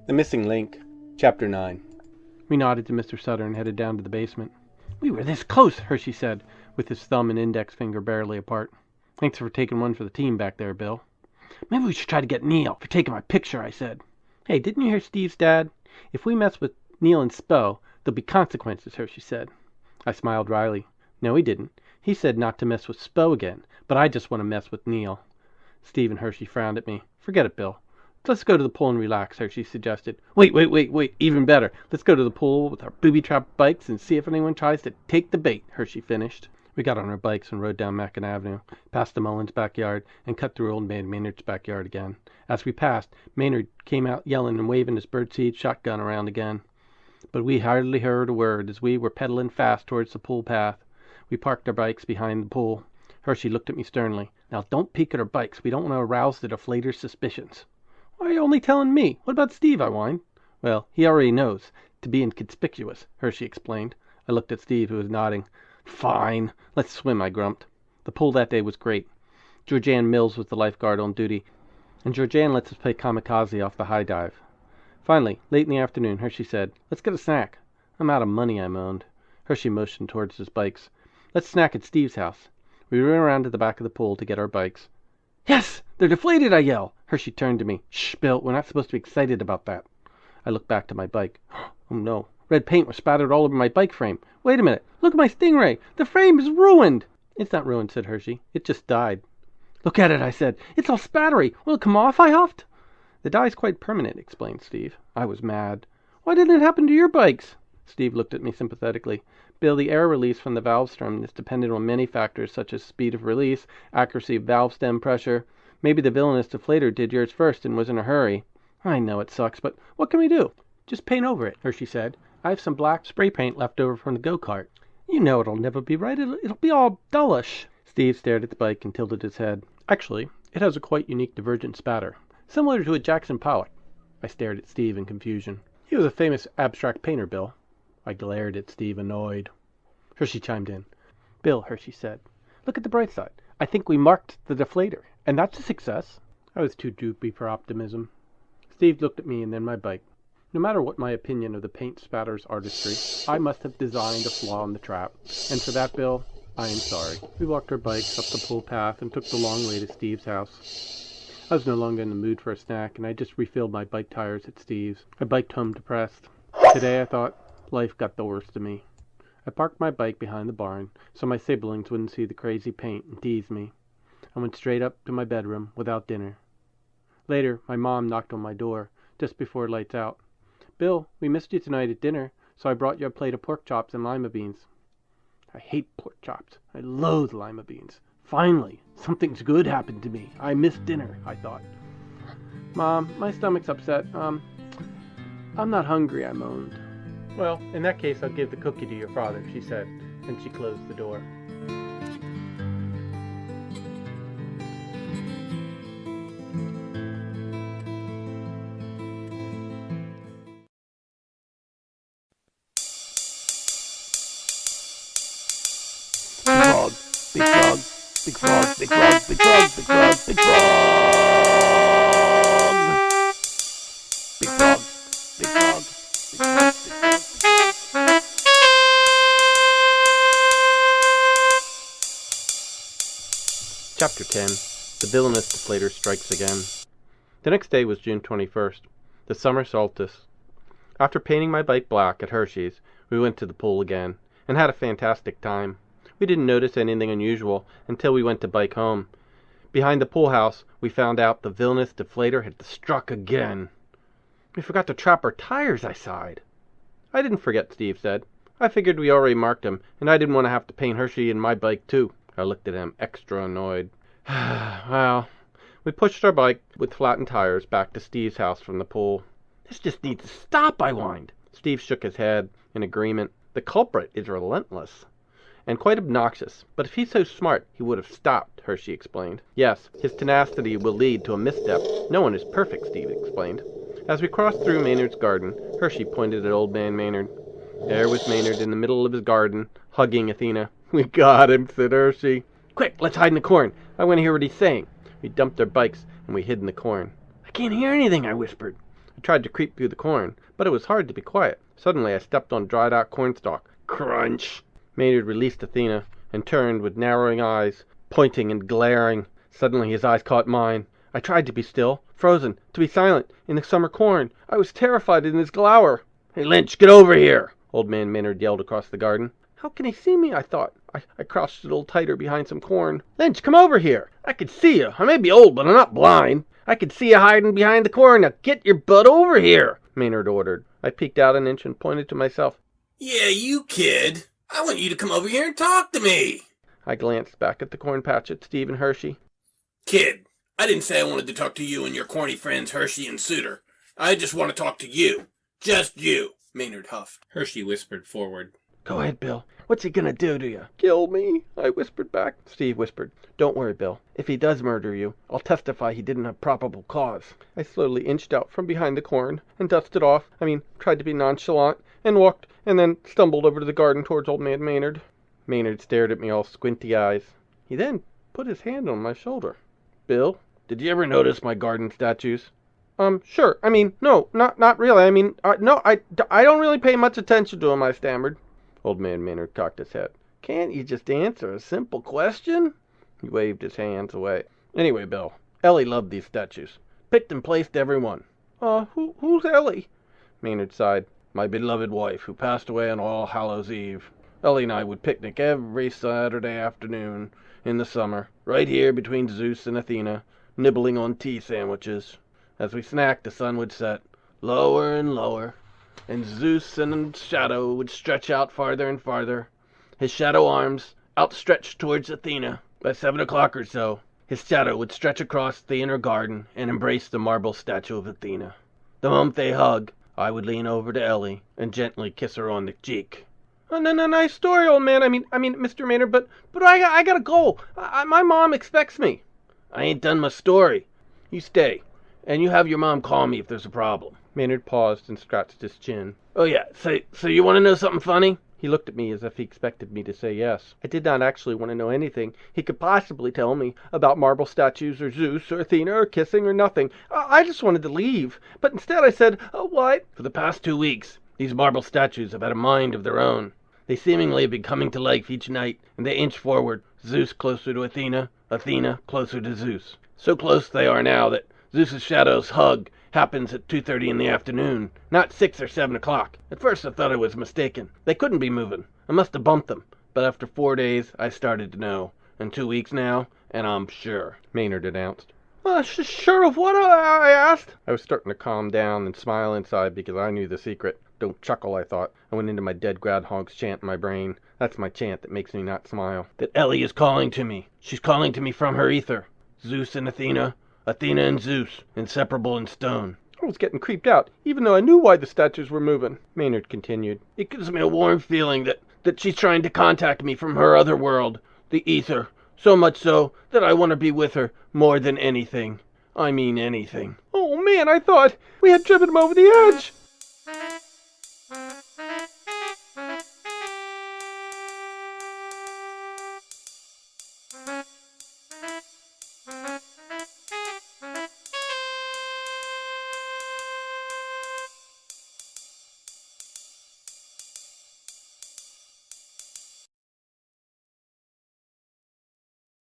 The Missing Link, Chapter 9. We nodded to Mr. Sutter and headed down to the basement. "We were this close," Hershey said, with his thumb and index finger barely apart. "Thanks for taking one for the team back there, Bill." "Maybe we should try to get Neil for taking my picture," I said. "Hey, didn't you hear Steve's dad? If we mess with Neil and Spo, there'll be consequences," Hershey said. I smiled wryly. "No, he didn't. He said not to mess with Spo again, but I just want to mess with Neil." Steve and Hershey frowned at me. "Forget it, Bill. Let's go to the pool and relax," Hershey suggested. Wait. Even better. Let's go to the pool with our booby-trapped bikes and see if anyone tries to take the bait," Hershey finished. We got on our bikes and rode down Mackin Avenue, past the Mullins' backyard, and cut through Old Man Maynard's backyard again. As we passed, Maynard came out yelling and waving his birdseed shotgun around again. But we hardly heard a word as we were pedaling fast towards the pool path. We parked our bikes behind the pool. Hershey looked at me sternly. "Now, don't peek at our bikes. We don't want to arouse the Deflator's suspicions." "Why are you only telling me? What about Steve?" I whined. "Well, he already knows. To be inconspicuous," Hershey explained. I looked at Steve, who was nodding. "Fine. Let's swim," I grumped. The pool that day was great. Georgianne Mills was the lifeguard on duty, and Georgianne lets us play kamikaze off the high dive. Finally, late in the afternoon, Hershey said, "Let's get a snack." "I'm out of money," I moaned. Hershey motioned towards his bikes. "Let's snack at Steve's house." We ran around to the back of the pool to get our bikes. "Yes! They're deflated!" I yelled. Hershey turned to me. "Shh, Bill, we're not supposed to be excited about that." I looked back to my bike. Oh no, red paint was spattered all over my bike frame. "Wait a minute, look at my Stingray! The frame is ruined!" "It's not ruined," said Hershey. "It just died." "Look at it," I said. "It's all spattery. Will it come off?" I huffed. "The dye's quite permanent," explained Steve. I was mad. "Why didn't it happen to your bikes?" Steve looked at me sympathetically. "Bill, the air release from the valve stem is dependent on many factors such as speed of release, accuracy of valve stem pressure. Maybe the Villianous Deflator did yours first and was in a hurry." "I know it sucks, but what can we do?" "Just paint over it," Hershey said. "I have some black spray paint left over from the go-kart." "You know it'll never be right. It'll be all dullish." Steve stared at the bike and tilted his head. "Actually, it has a quite unique divergent spatter, similar to a Jackson Pollock." I stared at Steve in confusion. "He was a famous abstract painter, Bill." I glared at Steve, annoyed. Hershey chimed in. "Bill," Hershey said, "look at the bright side. I think we marked the deflator, and that's a success." I was too droopy for optimism. Steve looked at me and then my bike. No matter what my opinion of the paint spatter's artistry, I must have designed a flaw in the trap. And for that, Bill, I am sorry. We walked our bikes up the pool path and took the long way to Steve's house. I was no longer in the mood for a snack, and I just refilled my bike tires at Steve's. I biked home depressed. Today, I thought, life got the worst of me. I parked my bike behind the barn so my siblings wouldn't see the crazy paint and tease me. I went straight up to my bedroom without dinner. Later, my mom knocked on my door just before lights out. "Bill, we missed you tonight at dinner, so I brought you a plate of pork chops and lima beans." I hate pork chops. I loathe lima beans. Finally, something's good happened to me. I missed dinner, I thought. "Mom, my stomach's upset. I'm not hungry," I moaned. "Well, in that case, I'll give the cookie to your father," she said, and she closed the door. Big frog, big frog, big frog, big frog, big frog, big frog, big frog, big frog, big frog, big frog. Chapter 10. The Villianous Deflator Strikes Again. The next day was June 21st, the summer solstice. After painting my bike black at Hershey's, we went to the pool again, and had a fantastic time. We didn't notice anything unusual until we went to bike home. Behind the pool house, we found out the Villianous Deflator had struck again. "We forgot to trap our tires," I sighed. "I didn't forget," Steve said. "I figured we already marked him, and I didn't want to have to paint Hershey and my bike too." I looked at him, extra annoyed. Well, we pushed our bike with flattened tires back to Steve's house from the pool. "This just needs to stop," I whined. Steve shook his head in agreement. "The culprit is relentless and quite obnoxious, but if he's so smart, he would have stopped," Hershey explained. "Yes, his tenacity will lead to a misstep. No one is perfect," Steve explained. As we crossed through Maynard's garden, Hershey pointed at Old Man Maynard. There was Maynard in the middle of his garden, hugging Athena. "We got him," said Hershey. "Quick, let's hide in the corn. I want to hear what he's saying." We dumped our bikes, and we hid in the corn. "I can't hear anything," I whispered. A tried to creep through the corn, but it was hard to be quiet. Suddenly I stepped on dried-out cornstalk. Crunch! Maynard released Athena and turned with narrowing eyes, pointing and glaring. Suddenly his eyes caught mine. I tried to be still, frozen, to be silent, in the summer corn. I was terrified in his glower. "Hey, Lynch, get over here!" Old Man Maynard yelled across the garden. How can he see me, I thought. I crouched a little tighter behind some corn. "Lynch, come over here! I can see you. I may be old, but I'm not blind. I can see you hiding behind the corn. Now get your butt over here," Maynard ordered. I peeked out an inch and pointed to myself. "Yeah, you kid. I want you to come over here and talk to me." I glanced back at the corn patch at Steve and Hershey. "Kid, I didn't say I wanted to talk to you and your corny friends Hershey and Suitor. I just want to talk to you. Just you," Maynard huffed. Hershey whispered forward. "Go ahead, Bill. What's he gonna do to you?" "Kill me," I whispered back. Steve whispered, "Don't worry, Bill. If he does murder you, I'll testify he didn't have probable cause." I slowly inched out from behind the corn and dusted off. Tried to be nonchalant, and walked, and then stumbled over to the garden towards Old Man Maynard. Maynard stared at me all squinty eyes. He then put his hand on my shoulder. "Bill, did you ever notice my garden statues?" Sure. No, not really. No, I don't really pay much attention to them," I stammered. Old Man Maynard cocked his head. "Can't you just answer a simple question?" He waved his hands away. "Anyway, Bill, Ellie loved these statues. Picked and placed every one." Who's Ellie?" Maynard sighed. "My beloved wife, who passed away on All Hallows Eve. Ellie and I would picnic every Saturday afternoon in the summer, right here between Zeus and Athena, nibbling on tea sandwiches. As we snacked, the sun would set, lower and lower, and Zeus in shadow would stretch out farther and farther, his shadow arms outstretched towards Athena. By 7 o'clock or so, his shadow would stretch across the inner garden and embrace the marble statue of Athena. The moment they hug, I would lean over to Ellie and gently kiss her on the cheek." Nice story, old man. Mr. Maynard, but I gotta go. My mom expects me." "I ain't done my story. You stay, and you have your mom call me if there's a problem." Maynard paused and scratched his chin. "Oh yeah, so you want to know something funny?" He looked at me as if he expected me to say yes. I did not actually want to know anything he could possibly tell me about marble statues or Zeus or Athena or kissing or nothing. I just wanted to leave, but instead I said, "What?" "For the past 2 weeks, these marble statues have had a mind of their own. They seemingly have been coming to life each night, and they inch forward, Zeus closer to Athena, Athena closer to Zeus. So close they are now that Zeus's shadow's hug happens at 2:30 in the afternoon, not 6 or 7 o'clock. At first I thought I was mistaken. They couldn't be moving. I must have bumped them. But after 4 days, I started to know. And 2 weeks now, and I'm sure," Maynard announced. Sure of what?" I asked. I was starting to calm down and smile inside because I knew the secret. Don't chuckle, I thought. I went into my dead groundhog's chant in my brain. That's my chant that makes me not smile. "That Ellie is calling to me. She's calling to me from her ether. Zeus and Athena, Athena and Zeus, inseparable in stone." I was getting creeped out, even though I knew why the statues were moving. Maynard continued. "It gives me a warm feeling that she's trying to contact me from her other world, the ether. So much so that I want to be with her more than anything. I mean anything." "Oh man, I thought we had driven him over the edge."